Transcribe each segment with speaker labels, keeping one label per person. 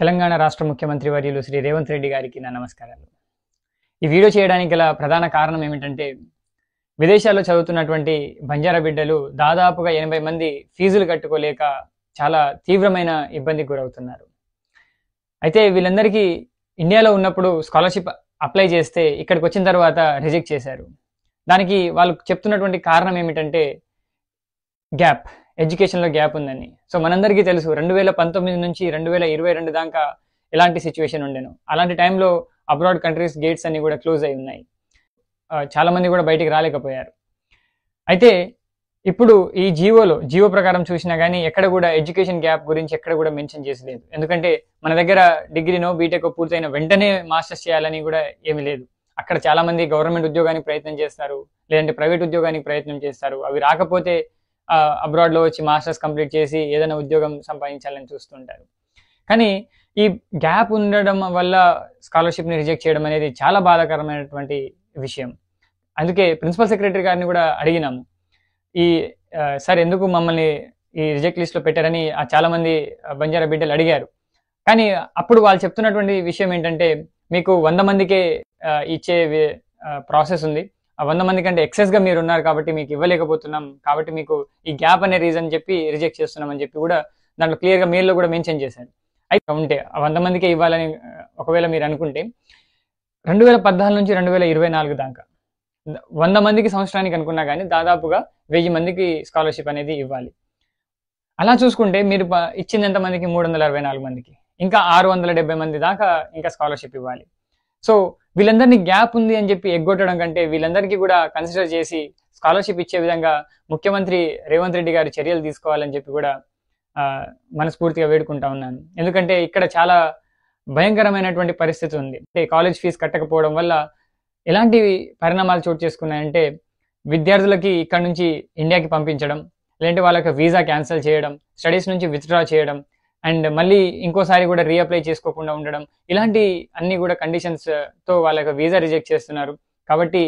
Speaker 1: తెలంగాణ రాష్ట్ర ముఖ్యమంత్రి వర్యులు శ్రీ రేవంత్ రెడ్డి గారికి నా నమస్కారాలు. ఈ వీడియో చేయడానికి గల ప్రధాన కారణం ఏమిటంటే, విదేశాల్లో చదువుతున్నటువంటి బంజారా బిడ్డలు దాదాపుగా 80 మంది ఫీజులు కట్టుకోలేక చాలా తీవ్రమైన ఇబ్బందికి గురవుతున్నారు. అయితే వీళ్ళందరికీ ఇండియాలో ఉన్నప్పుడు స్కాలర్‌షిప్ అప్లై చేస్తే ఇక్కడికి వచ్చిన తర్వాత రిజెక్ట్ చేశారు. దానికి వాళ్ళు చెప్తున్నటువంటి కారణం ఏమిటంటే గ్యాప్, ఎడ్యుకేషన్‌లో గ్యాప్ ఉందని. సో మనందరికీ తెలుసు 2019 నుంచి 2022 దాకా ఎలాంటి సిట్యుయేషన్ ఉండెనో. అలాంటి టైంలో అబ్రాడ్ కంట్రీస్ గేట్స్ అన్నీ కూడా క్లోజ్ అయి ఉన్నాయి. చాలా మంది కూడా బయటికి రాలేకపోయారు. అయితే ఇప్పుడు ఈ జియో ప్రకారం చూసినా గానీ ఎక్కడ కూడా ఎడ్యుకేషన్ గ్యాప్ గురించి ఎక్కడ కూడా మెన్షన్ చేసి లేదు. ఎందుకంటే మన దగ్గర డిగ్రీనో, బీటెకో పూర్తయిన వెంటనే మాస్టర్స్ చేయాలని కూడా ఏమీ లేదు. అక్కడ చాలా మంది గవర్నమెంట్ ఉద్యోగానికి ప్రయత్నం చేస్తారు, లేదంటే ప్రైవేట్ ఉద్యోగానికి ప్రయత్నం చేస్తారు. అవి రాకపోతే అబ్రాడ్‌లో వచ్చి మాస్టర్స్ కంప్లీట్ చేసి ఏదైనా ఉద్యోగం సంపాదించాలని చూస్తుంటారు. కానీ ఈ గ్యాప్ ఉండడం వల్ల స్కాలర్‌షిప్‌ని రిజెక్ట్ చేయడం అనేది చాలా బాధాకరమైనటువంటి విషయం. అందుకే ప్రిన్సిపల్ సెక్రటరీ గారిని కూడా అడిగినాము. సార్ ఎందుకు మమ్మల్ని ఈ రిజెక్ట్ లిస్ట్‌లో పెట్టారని చాలా మంది బంజారా బిడ్డలు అడిగారు. కానీ అప్పుడు వాళ్ళు చెప్తున్నటువంటి విషయం ఏంటంటే, మీకు 100 మందికే ఇచ్చే ప్రాసెస్ ఉంది. ఆ 100 మంది కంటే ఎక్సెస్‌గా మీరున్నారు కాబట్టి మీకు ఇవ్వలేకపోతున్నాం. కాబట్టి మీకు ఈ గ్యాప్ అనే రీజన్ చెప్పి రిజెక్ట్ చేస్తున్నామని చెప్పి కూడా దాంట్లో క్లియర్‌గా మెయిల్‌లో కూడా మెన్షన్ చేశారు. అయితే ఉంటే ఆ 100 మందికే ఇవ్వాలని ఒకవేళ మీరు అనుకుంటే 2014 నుంచి 2024 దాకా 100 మందికి సంవత్సరానికి అనుకున్నా గానీ దాదాపుగా 1000 మందికి స్కాలర్‌షిప్ అనేది ఇవ్వాలి. అలా చూసుకుంటే మీరు ఇచ్చింది ఎంత మందికి? 364 మందికి. ఇంకా 670 మంది దాకా ఇంకా స్కాలర్‌షిప్ ఇవ్వాలి. సో వీళ్ళందరినీ గ్యాప్ ఉంది అని చెప్పి ఎగ్గొట్టడం కంటే వీళ్ళందరికీ కూడా కన్సిడర్ చేసి స్కాలర్‌షిప్ ఇచ్చే విధంగా ముఖ్యమంత్రి రేవంత్ రెడ్డి గారు చర్యలు తీసుకోవాలని చెప్పి కూడా మనస్ఫూర్తిగా వేడుకుంటా ఉన్నాను. ఎందుకంటే ఇక్కడ చాలా భయంకరమైనటువంటి పరిస్థితి ఉంది. అంటే కాలేజ్ ఫీజు కట్టకపోవడం వల్ల ఎలాంటి పరిణామాలు చోటు చేసుకున్నాయంటే, విద్యార్థులకి ఇక్కడ నుంచి ఇండియాకి పంపించడం, లేదంటే వాళ్ళకి వీసా క్యాన్సిల్ చేయడం, స్టడీస్ నుంచి విత్‌డ్రా చేయడం, అండ్ మళ్ళీ ఇంకోసారి కూడా రీఅప్లై చేసుకోకుండా ఉండడం, ఇలాంటి అన్ని కూడా కండిషన్స్‌తో వాళ్ళకి వీసా రిజెక్ట్ చేస్తున్నారు. కాబట్టి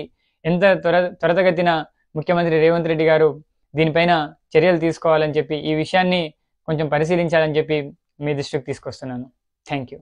Speaker 1: ఎంత త్వరితగతిన ముఖ్యమంత్రి రేవంత్ రెడ్డి గారు దీనిపైన చర్యలు తీసుకోవాలని చెప్పి, ఈ విషయాన్ని కొంచెం పరిశీలించాలని చెప్పి మీ దృష్టికి తీసుకొస్తున్నాను. Thank you.